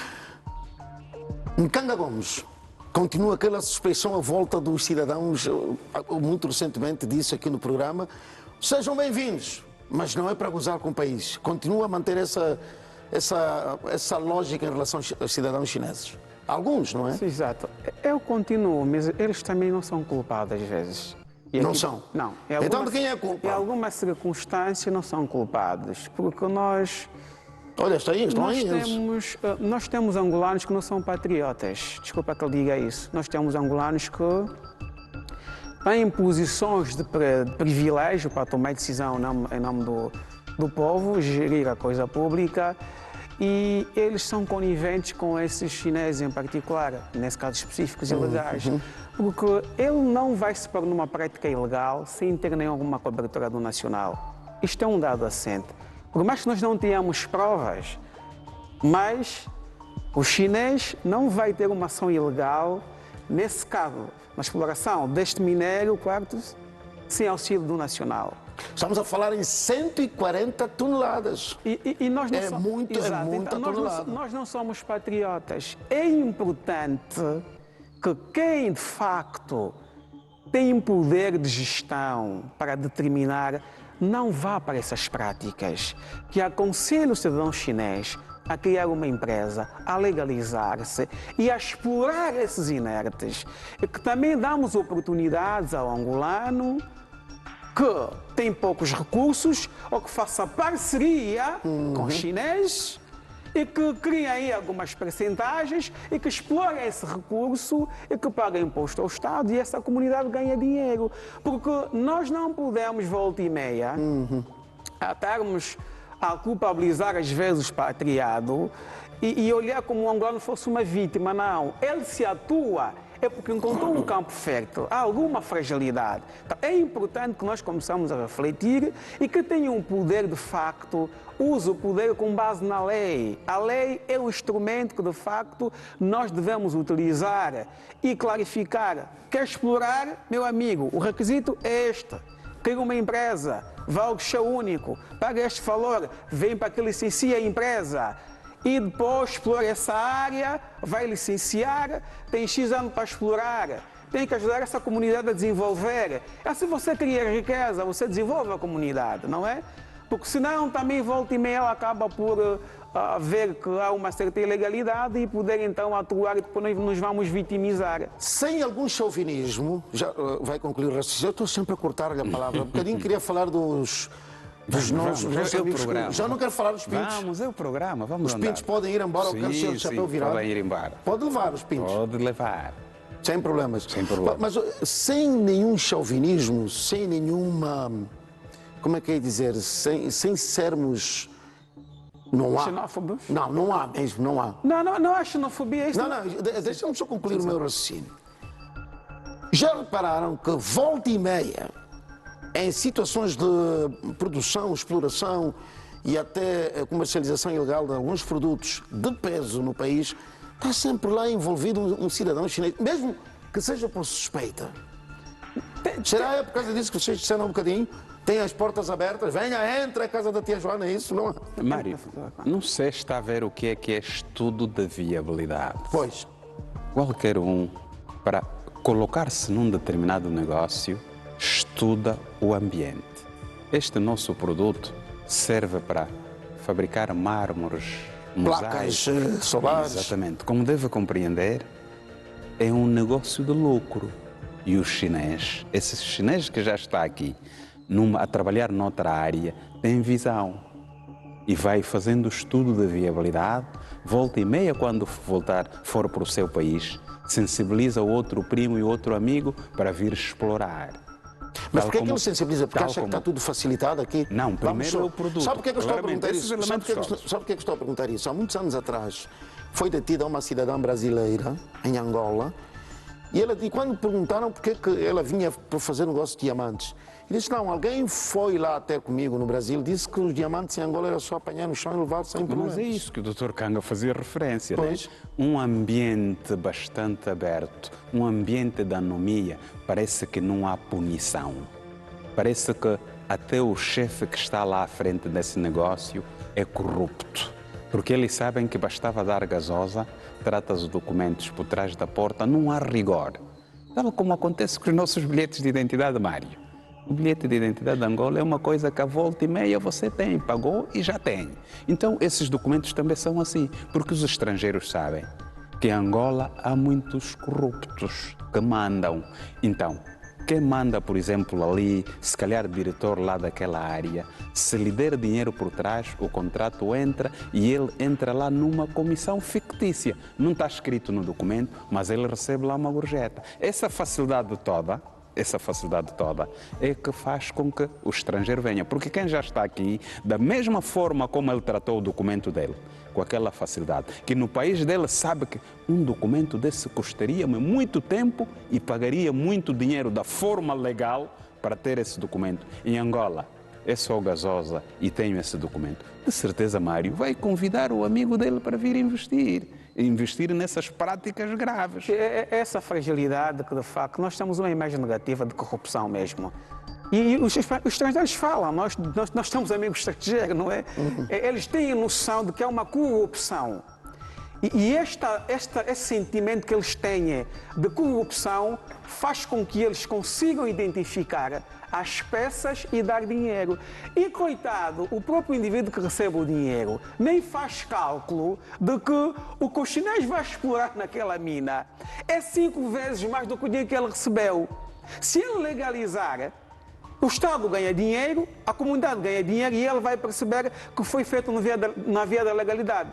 Nkanga Gomes, continua aquela suspeição à volta dos cidadãos, muito recentemente disse aqui no programa, sejam bem-vindos, mas não é para gozar com o país. Continua a manter essa lógica em relação aos cidadãos chineses. Alguns, não é? Sim, exato. Eu continuo, mas eles também não são culpados às vezes. E Não aqui- são? Não. Então de quem é a culpa? Em algumas circunstâncias não são culpados, porque Olha, estão aí eles. nós temos angolanos que não são patriotas. Desculpa que eu diga isso. Nós temos angolanos que têm posições de privilégio para tomar decisão em nome do povo, gerir a coisa pública, e eles são coniventes com esses chineses em particular, nesse caso específicos ilegais, porque ele não vai se pôr numa prática ilegal sem ter nenhuma cobertura do nacional. Isto é um dado assente. Por mais que nós não tenhamos provas, mas o chinês não vai ter uma ação ilegal, nesse caso, na exploração deste minério, sem auxílio do nacional. Estamos a falar em 140 toneladas. E nós não É somos, muito, é muita então, tonelada. nós não somos patriotas. É importante que quem de facto tem poder de gestão para determinar não vá para essas práticas, que aconselhe o cidadão chinês a criar uma empresa, a legalizar-se e a explorar esses inertes. E que também damos oportunidades ao angolano que tem poucos recursos ou que faça parceria com os chineses e que crie aí algumas percentagens e que explore esse recurso e que pague imposto ao Estado e essa comunidade ganha dinheiro. Porque nós não podemos, volta e meia, a estarmos a culpabilizar às vezes o expatriado e olhar como o angolano fosse uma vítima. Não, ele se atua é porque encontrou um campo fértil, há alguma fragilidade. Então, é importante que nós começamos a refletir e que tenham um poder de facto, use o poder com base na lei. A lei é o instrumento que de facto nós devemos utilizar e clarificar. Quer explorar, meu amigo, o requisito é este. Cria uma empresa, vá ao guichê único, paga este valor, vem para que licencia a empresa. E depois explora essa área, vai licenciar, tem X anos para explorar, tem que ajudar essa comunidade a desenvolver. Se você cria riqueza, você desenvolve a comunidade, não é? Porque senão também volta e meia ela acaba por ver que há uma certa ilegalidade e poder então atuar e depois nós nos vamos vitimizar. Sem algum chauvinismo, já vai concluir o raciocínio, eu estou sempre a cortar-lhe a palavra, um bocadinho queria falar dos nossos amigos. Já não quero falar dos pintos. Vamos, é o programa, vamos Os andar. pintos podem ir embora, eu quero ser de chapéu virado. Podem ir embora. Pode levar os pintos. Pode levar. Sem problemas. Sem problemas. Mas sem nenhum chauvinismo, sem nenhuma. Como é que é dizer? Sem sermos. Não há. Xenófobos? Não há mesmo, não há. Não há xenofobia. Isso Deixa-me só concluir o meu raciocínio. Já repararam que volta e meia, em situações de produção, exploração e até comercialização ilegal de alguns produtos de peso no país, está sempre lá envolvido um cidadão chinês, mesmo que seja por suspeita. Será por causa disso que vocês disseram um bocadinho? Tem as portas abertas, venha, entra a casa da tia Joana, é isso, não é? Mário, não sei se está a ver o que é estudo de viabilidade. Pois. Qualquer um, para colocar-se num determinado negócio, estuda o ambiente. Este nosso produto serve para fabricar mármores, Placas solares. Exatamente. Como deve compreender, é um negócio de lucro. E o chinês, esse chinês que já está aqui, a trabalhar noutra área, tem visão. E vai fazendo estudo de viabilidade, volta e meia, quando for para o seu país, sensibiliza o outro primo e outro amigo para vir explorar. Mas porquê é que ele sensibiliza? Porque acha que está tudo facilitado aqui? Não, primeiro é o produto. Sabe porquê é que eu estou a perguntar Esses isso? elementos Sabe porquê é que estou a perguntar isso? Há muitos anos atrás foi detida uma cidadã brasileira em Angola e quando perguntaram porquê que ela vinha para fazer negócio de diamantes, ele disse, não, alguém foi lá até comigo no Brasil, disse que os diamantes em Angola era só apanhar no chão e levar sem problemas. Mas é isso que o Dr. Kanga fazia referência. Pois. Né? Um ambiente bastante aberto, um ambiente de anomia, parece que não há punição. Parece que até o chefe que está lá à frente desse negócio é corrupto. Porque eles sabem que bastava dar gasosa, trata os documentos por trás da porta, não há rigor. Tal como acontece com os nossos bilhetes de identidade, Mário. O bilhete de identidade de Angola é uma coisa que a volta e meia você tem, pagou e já tem. Então, esses documentos também são assim, porque os estrangeiros sabem que em Angola há muitos corruptos que mandam. Então, quem manda, por exemplo, ali, se calhar diretor lá daquela área, se lhe der dinheiro por trás, o contrato entra e ele entra lá numa comissão fictícia. Não está escrito no documento, mas ele recebe lá uma gorjeta. Essa facilidade toda é que faz com que o estrangeiro venha. Porque quem já está aqui, da mesma forma como ele tratou o documento dele, com aquela facilidade, que no país dele sabe que um documento desse custaria-me muito tempo e pagaria muito dinheiro da forma legal para ter esse documento. Em Angola, é só gasosa e tenho esse documento. De certeza, Mário vai convidar o amigo dele para vir investir nessas práticas graves. Essa fragilidade que, de facto, nós temos uma imagem negativa de corrupção mesmo. E os estrangeiros falam, nós temos amigos estrangeiros, não é? Eles têm a noção de que é uma corrupção. E esse sentimento que eles têm de corrupção faz com que eles consigam identificar as peças e dar dinheiro. E, coitado, o próprio indivíduo que recebe o dinheiro nem faz cálculo de que o que o chinês vai explorar naquela mina é 5 vezes mais do que o dinheiro que ele recebeu. Se ele legalizar, o Estado ganha dinheiro, a comunidade ganha dinheiro e ele vai perceber que foi feito na via da legalidade.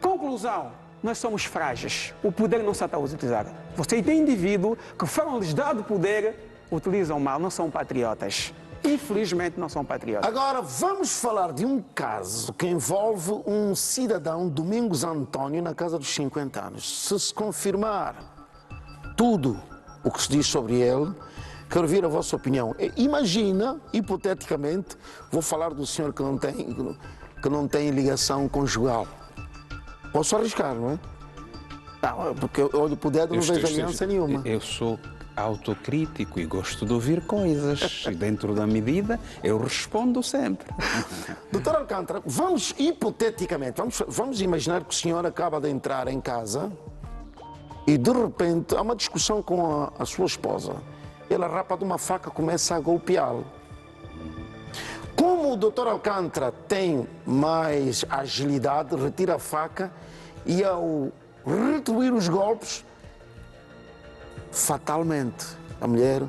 Conclusão, nós somos frágeis. O poder não se está a utilizar. Você tem indivíduos que foram-lhes dado poder, utilizam mal, não são patriotas. Infelizmente não são patriotas. Agora vamos falar de um caso que envolve um cidadão, Domingos António, na casa dos 50 anos. Se confirmar tudo o que se diz sobre ele, quero ouvir a vossa opinião. Imagina, hipoteticamente, vou falar do senhor que não tem ligação conjugal. Posso arriscar, não é? Não, porque eu olho para o dedo e não vejo aliança nenhuma. Eu sou autocrítico e gosto de ouvir coisas. E dentro da medida, eu respondo sempre. Doutor Alcântara, vamos hipoteticamente, vamos imaginar que o senhor acaba de entrar em casa e de repente há uma discussão com a sua esposa. Ele rapa de uma faca, começa a golpeá-lo. Como o doutor Alcântara tem mais agilidade, retira a faca e ao retribuir os golpes, fatalmente a mulher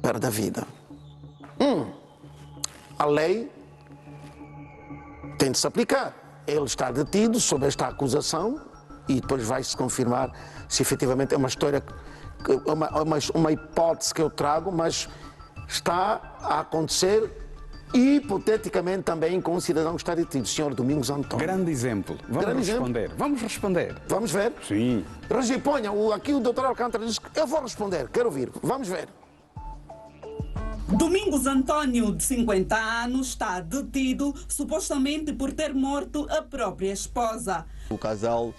perde a vida. A lei tem de se aplicar. Ele está detido sob esta acusação e depois vai-se confirmar se efetivamente é uma história, uma hipótese que eu trago, mas está a acontecer hipoteticamente também com um cidadão que está detido, o senhor Domingos António. Grande exemplo. Vamos responder. Vamos ver? Sim. Regi, ponha, aqui o doutor Alcântara diz que eu vou responder, quero ouvir. Vamos ver. Domingos António, de 50 anos, está detido supostamente por ter morto a própria esposa. O casal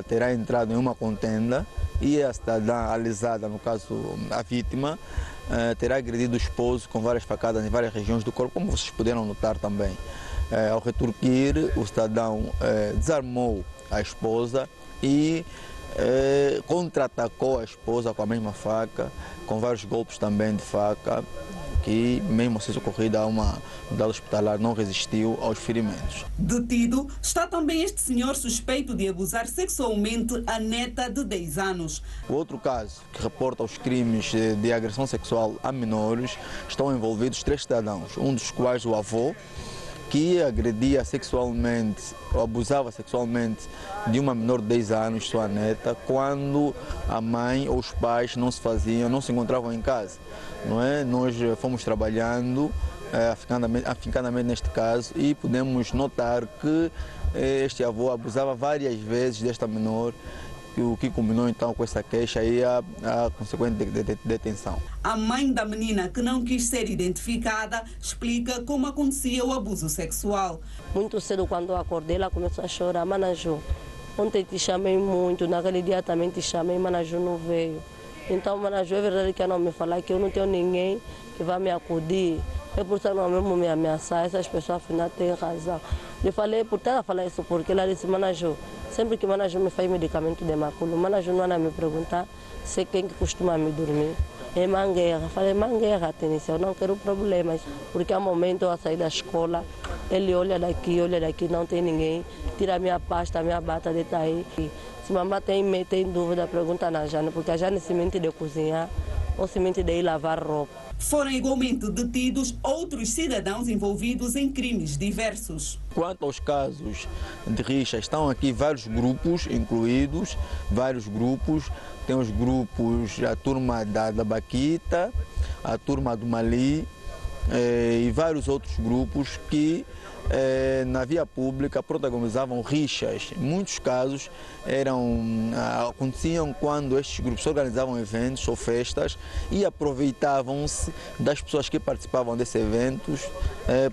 terá entrado em uma contenda e a cidadã alisada, no caso a vítima, terá agredido o esposo com várias facadas em várias regiões do corpo, como vocês puderam notar também. Ao retorquir, o cidadão desarmou a esposa e contra-atacou a esposa com a mesma faca, com vários golpes também de faca, que mesmo assim socorrida a uma unidade hospitalar não resistiu aos ferimentos. Detido está também este senhor suspeito de abusar sexualmente a neta de 10 anos. O outro caso, que reporta os crimes de agressão sexual a menores, estão envolvidos 3 cidadãos, um dos quais o avô, que agredia sexualmente, ou abusava sexualmente de uma menor de 10 anos, sua neta, quando a mãe ou os pais não se encontravam em casa. Não é? Nós fomos trabalhando afincadamente neste caso e podemos notar que este avô abusava várias vezes desta menor, o que culminou então com essa queixa e a consequente detenção. A mãe da menina, que não quis ser identificada, explica como acontecia o abuso sexual. Muito cedo, quando eu acordei, ela começou a chorar. Manaju, ontem te chamei muito, naquele dia também te chamei, Manaju não veio. Então, Manaju, é verdade que ela não me falar que eu não tenho ninguém que vai me acudir. É por estar mesmo me ameaçar, essas pessoas afinal têm razão. Eu falei, por ter a falar isso, porque ela disse, Manaju, sempre que Manaju me faz medicamento de maculo, Manaju não anda me perguntar se quem que costuma me dormir. É Mangueira. Falei, Mangueira, Tenícia, eu não quero problemas, porque há momento eu sair da escola, ele olha daqui, não tem ninguém, tira a minha pasta, a minha bata de aí. Se mamãe tem dúvida, pergunta na Jane, porque a Jane se mente de cozinhar ou se mente de ir lavar roupa. Foram igualmente detidos outros cidadãos envolvidos em crimes diversos. Quanto aos casos de rixa, estão aqui vários grupos incluídos, tem os grupos, a turma da Baquita, a turma do Mali e vários outros grupos que na via pública protagonizavam rixas. Em muitos casos aconteciam quando estes grupos organizavam eventos ou festas e aproveitavam-se das pessoas que participavam desses eventos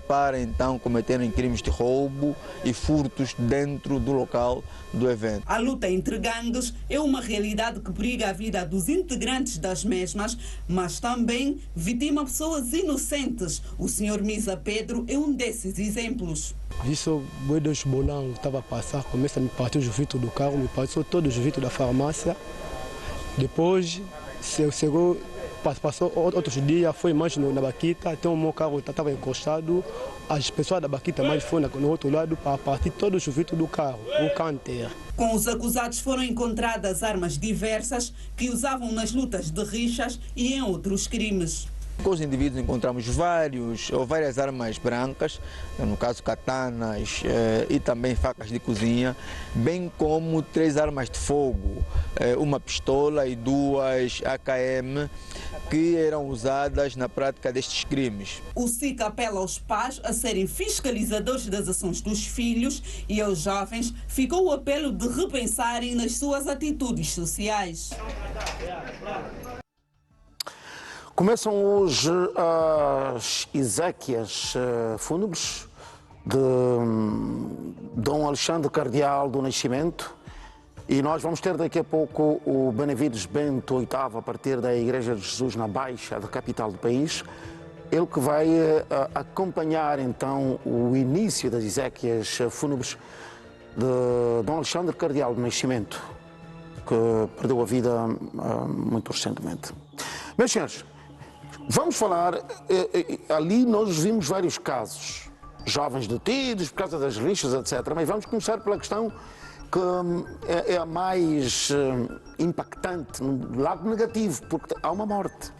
para então cometerem crimes de roubo e furtos dentro do local do evento. A luta entre gangues é uma realidade que periga a vida dos integrantes das mesmas, mas também vitima pessoas inocentes. O Sr. Misa Pedro é um desses exemplos. Isso, o Deus Bonango estava a passar, começa a me partir os vidros do carro, me passou todos os vidros da farmácia. Depois, passou outros dias, foi mais na Baquita, então o meu carro estava encostado. As pessoas da Baquita mais foram no outro lado para partir todos os vidros do carro, o canter. Com os acusados foram encontradas armas diversas que usavam nas lutas de rixas e em outros crimes. Com os indivíduos encontramos várias armas brancas, no caso katanas e também facas de cozinha, bem como 3 armas de fogo, uma pistola e 2 AKM, que eram usadas na prática destes crimes. O SIC apela aos pais a serem fiscalizadores das ações dos filhos e aos jovens ficou o apelo de repensarem nas suas atitudes sociais. Começam hoje as exéquias fúnebres de Dom Alexandre Cardeal do Nascimento e nós vamos ter daqui a pouco o Benavides Bento VIII a partir da Igreja de Jesus na Baixa, da capital do país. Ele que vai acompanhar então o início das exéquias fúnebres de Dom Alexandre Cardeal do Nascimento, que perdeu a vida muito recentemente. Meus senhores, vamos falar, ali nós vimos vários casos, jovens detidos por causa das rixas, etc. Mas vamos começar pela questão que é a mais impactante, no lado negativo, porque há uma morte.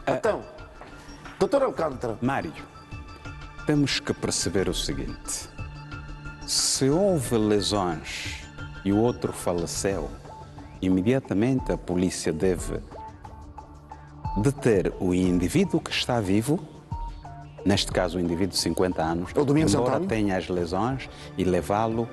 Então, Dr. Alcântara. Mário, temos que perceber o seguinte: se houve lesões e o outro faleceu, imediatamente a polícia deve deter o indivíduo que está vivo, neste caso o indivíduo de 50 anos, embora tenha as lesões, e levá-lo